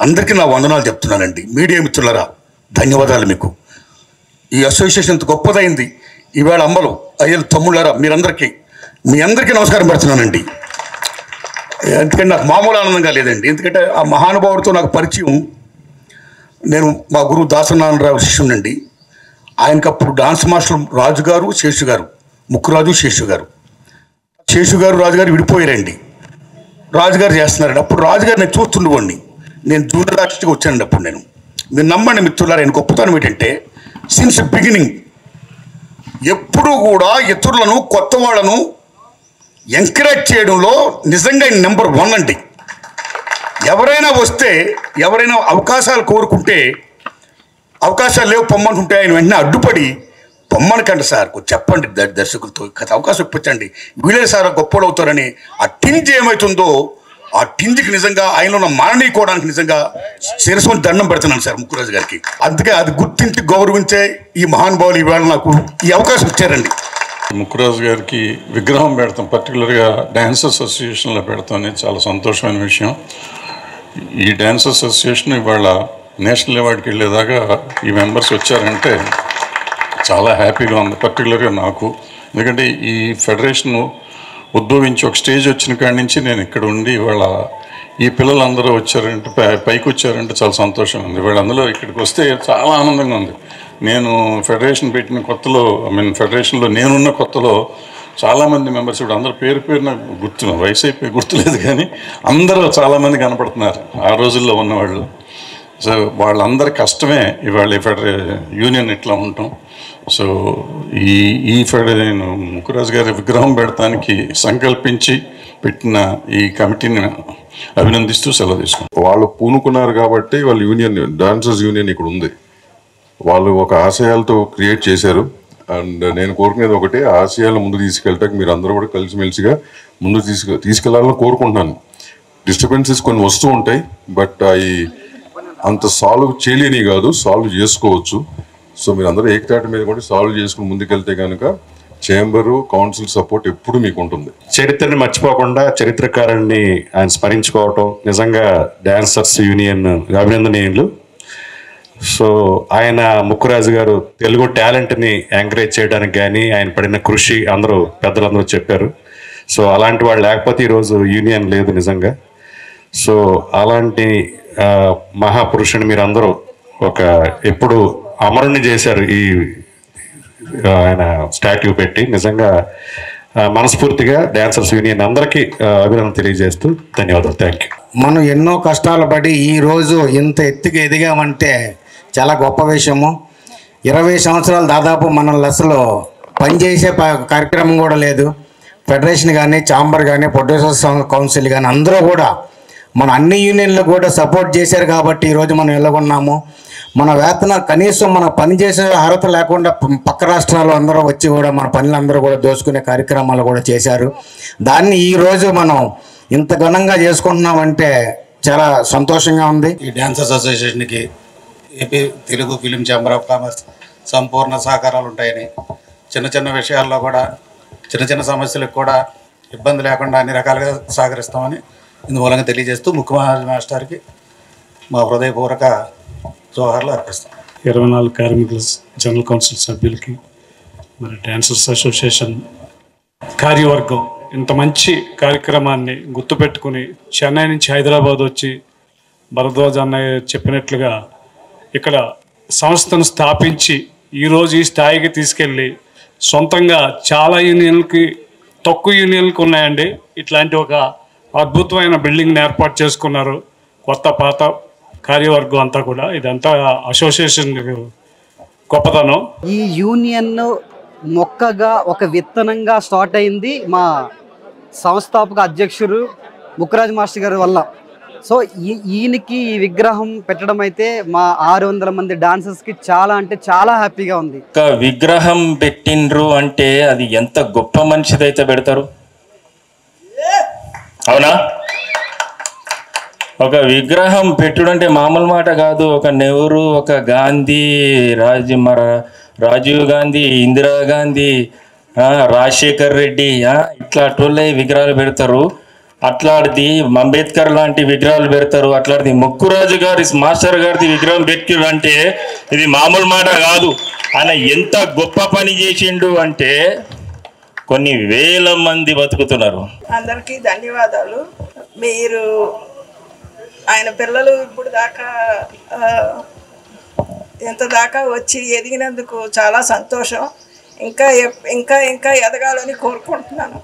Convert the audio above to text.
అందరికీ నా వందనాలు చెప్తున్నానండి. మీడియా మిత్రులరా, ధన్యవాదాలు మీకు. ఈ అసోసియేషన్ ఇంత గొప్పదైంది. ఈవేళ అమ్మలు అయ్యలు తమ్ముళ్ళారా మీ అందరికీ నమస్కారం పెడుతున్నానండి. ఎందుకంటే నాకు మామూలు ఆనందంగా లేదండి. ఎందుకంటే ఆ మహానుభావుడితో నాకు పరిచయం, నేను మా గురువు దాసనారాయణరావు శిష్యునండి. ఆయనకి అప్పుడు డాన్స్ మాస్టర్ రాజుగారు శేషు గారు, ముక్కురాజు శేషు గారు, రాజుగారు విడిపోయారండి. రాజుగారు చేస్తున్నారండి. అప్పుడు రాజుగారు నేను చూస్తుండేవాడిని. నేను జూనియర్ ఆర్టిస్ట్గా వచ్చానండి. అప్పుడు మీరు నమ్మండి మిత్రులారా, ఆయన గొప్పతనం ఏంటంటే సిన్స్ బిగినింగ్ ఎప్పుడూ కూడా ఇతరులను, కొత్త వాళ్ళను ఎంకరేజ్ చేయడంలో నిజంగా నెంబర్ 1 అండి. ఎవరైనా వస్తే, ఎవరైనా అవకాశాలు కోరుకుంటే, అవకాశాలు లేవు పొమ్మంటుంటే ఆయన వెంటనే అడ్డుపడి పొమ్మనకండి సార్, చెప్పండి దర్శకులతో అవకాశం ఇప్పించండి, వీళ్ళే సార్ గొప్పలు అవుతారని ఆ టింజ్ ఏమవుతుందో, ఆ టింజ్కి నిజంగా ఆయనలో ఉన్న మాననీయకోవడానికి నిజంగా శిరస్సుని దండం పెడుతున్నాను సార్ ముక్కురాజు గారికి. అందుకే అది గుర్తించి గౌరవించే ఈ మహానుభావులు ఈవేళ నాకు ఈ అవకాశం ఇచ్చారండి. ముక్కురాజు గారికి విగ్రహం పెడతాం, పర్టికులర్గా డ్యాన్స్ అసోసియేషన్లో పెడతాం అనేది చాలా సంతోషమైన విషయం. ఈ డ్యాన్స్ అసోసియేషన్ ఇవాళ నేషనల్ అవార్డుకి వెళ్ళేదాకా ఈ మెంబర్స్ వచ్చారంటే చాలా హ్యాపీగా ఉంది, పర్టికులర్గా నాకు. ఎందుకంటే ఈ ఫెడరేషన్ ఉద్భవించి ఒక స్టేజ్ వచ్చిన కాడి నుంచి నేను ఇక్కడ ఉండి ఇవాళ ఈ పిల్లలందరూ వచ్చారంటే, పైకి వచ్చారంటే చాలా సంతోషంగా ఉంది. ఇవాళ అందులో ఇక్కడికి వస్తే చాలా ఆనందంగా ఉంది. నేను ఫెడరేషన్ పెట్టిన కొత్తలో, ఫెడరేషన్లో నేనున్న కొత్తలో చాలామంది మెంబర్స్, ఇప్పుడు అందరూ పేరు నాకు వయసు అయిపోయి గుర్తులేదు, కానీ అందరూ చాలామంది కనపడుతున్నారు ఆ రోజుల్లో ఉన్నవాళ్ళు. సో వాళ్ళందరి కష్టమే ఇవాళ యూనియన్ ఇట్లా ఉంటాం. సో ఈ నేను ముక్కురాజు గారి విగ్రహం పెడతానికి సంకల్పించి పెట్టిన ఈ కమిటీని అభినందిస్తూ సెలవు తీసుకుంటాం. వాళ్ళు పూనుకున్నారు కాబట్టి వాళ్ళు యూనియన్, డాన్సర్స్ యూనియన్ ఇక్కడ ఉంది. వాళ్ళు ఒక ఆశయాలతో క్రియేట్ చేశారు. అండ్ నేను కోరుకునేది ఒకటే, ఆశయాలు ముందు తీసుకెళ్ళటానికి మీరు అందరూ కూడా కలిసిమెలిసిగా ముందు తీసుకెళ్లాలని కోరుకుంటున్నాను. డిస్టర్బెన్సెస్ కొన్ని వస్తూ ఉంటాయి, బట్ అవి అంత సాల్వ్ చేయలేని కాదు, సాల్వ్ చేసుకోవచ్చు. సో మీరు అందరూ ఏకతాటి మీద కూడా సాల్వ్ చేసుకుని ముందుకెళ్తే కనుక చేంబరు, కౌన్సిల్ సపోర్ట్ ఎప్పుడు మీకు ఉంటుంది. చరిత్రని మర్చిపోకుండా చరిత్రకారుణ్ణి ఆయన స్మరించుకోవటం నిజంగా డాన్సర్స్ యూనియన్ అభినందనీయులు. సో ఆయన ముక్కురాజు గారు తెలుగు టాలెంట్ని ఎంకరేజ్ చేయడానికి కానీ ఆయన పడిన కృషి పెద్దలందరూ చెప్పారు. సో అలాంటి వాళ్ళు లేకపోతే ఈరోజు యూనియన్ లేదు నిజంగా. సో అలాంటి మహాపురుషుని మీరు అందరూ ఎప్పుడు అమరుణ్ణి చేశారు ఈ ఆయన స్టాట్యూ పెట్టి. నిజంగా మనస్ఫూర్తిగా డాన్సర్స్ యూనియన్ అందరికీ అభినందన తెలియజేస్తూ ధన్యవాదాలు. Thank you. మనం ఎన్నో కష్టాలు పడి ఈరోజు ఇంత ఎత్తుకు ఎదిగామంటే చాలా గొప్ప విషయము. 20 సంవత్సరాలు దాదాపు మన లెస్లో పనిచేసే కార్యక్రమం కూడా లేదు. ఫెడరేషన్ కానీ, ఛాంబర్ కానీ, ప్రొడ్యూసర్స్ కౌన్సిల్ కానీ అందరూ కూడా మన అన్ని యూనియన్లు కూడా సపోర్ట్ చేశారు కాబట్టి ఈరోజు మనం వెళ్ళగొన్నాము. మన వేతన కనీసం మన పని చేసే అర్హత లేకుండా పక్క రాష్ట్రాలు అందరూ వచ్చి కూడా మన పనులందరూ కూడా దోచుకునే కార్యక్రమాలు కూడా చేశారు. దాన్ని ఈరోజు మనం ఇంత ఘనంగా చేసుకుంటున్నామంటే చాలా సంతోషంగా ఉంది. ఈ డాన్సర్స్ అసోసియేషన్కి AP Telugu film chamber of commerce సంపూర్ణ సహకారాలు ఉంటాయని, చిన్న చిన్న విషయాల్లో కూడా, చిన్న చిన్న సమస్యలకు కూడా ఇబ్బంది లేకుండా అన్ని రకాలుగా సహకరిస్తామని ఇందుమూలంగా తెలియజేస్తూ ముఖ్యమంత్రి మాస్టర్కి మా హృదయపూర్వక జోహార్లు అర్పిస్తాం. 24 కార్మికుల జనరల్ కౌన్సిల్ సభ్యులకి, మరి డాన్సర్స్ అసోసియేషన్ కార్యవర్గం ఇంత మంచి కార్యక్రమాన్ని గుర్తుపెట్టుకుని చెన్నై నుంచి హైదరాబాద్ వచ్చి భరద్వాజ్ అన్నయ్య చెప్పినట్లుగా ఇక్కడ సంస్థను స్థాపించి ఈరోజు ఈ స్థాయికి తీసుకెళ్ళి సొంతంగా చాలా యూనియన్లకి, తక్కువ యూనియన్లకు ఉన్నాయండి, ఇట్లాంటి ఒక అద్భుతమైన బిల్డింగ్ని ఏర్పాటు చేసుకున్నారు. కొత్త పాత కార్యవర్గం అంతా కూడా, ఇదంతా అసోసియేషన్ గొప్పతనం. ఈ యూనియన్ మొక్కగా ఒక విత్తనంగా స్టార్ట్ అయింది మా సంస్థాపక అధ్యక్షుడు ముక్కురాజు మాస్టర్ గారి వల్ల. సో ఈయనకి ఈ విగ్రహం పెట్టడం అయితే మా 600 మంది డాన్సర్స్కి చాలా అంటే చాలా హ్యాపీగా ఉంది. ఒక విగ్రహం పెట్టిండ్రు అంటే అది ఎంత గొప్ప మనిషిదైతే పెడతారు, అవునా? ఒక విగ్రహం పెట్టుడంటే మామూలు మాట కాదు. ఒక నెహ్రూ, ఒక గాంధీ, రాజీవ్ గాంధీ, ఇందిరాగాంధీ, రాజశేఖర్ రెడ్డి, ఇట్లా టోళ్ళే విగ్రహాలు పెడతారు. అట్లాంటిది అంబేద్కర్ లాంటి విగ్రహాలు పెడతారు, అట్లాంటిది ముక్కురాజు గారి మాస్టర్ గారిది విగ్రహం పెట్టారు అంటే ఇది మామూలు మాట కాదు. ఆయన ఎంత గొప్ప పని చేసిండు అంటే కొన్ని వేల మంది బతుకుతున్నారు. అందరికీ ధన్యవాదాలు. మీరు ఆయన పిల్లలు ఇప్పుడు దాకా ఎంత దాకా వచ్చి ఎదిగినందుకు చాలా సంతోషం. ఇంకా ఇంకా ఇంకా ఎదగాలని కోరుకుంటున్నాను.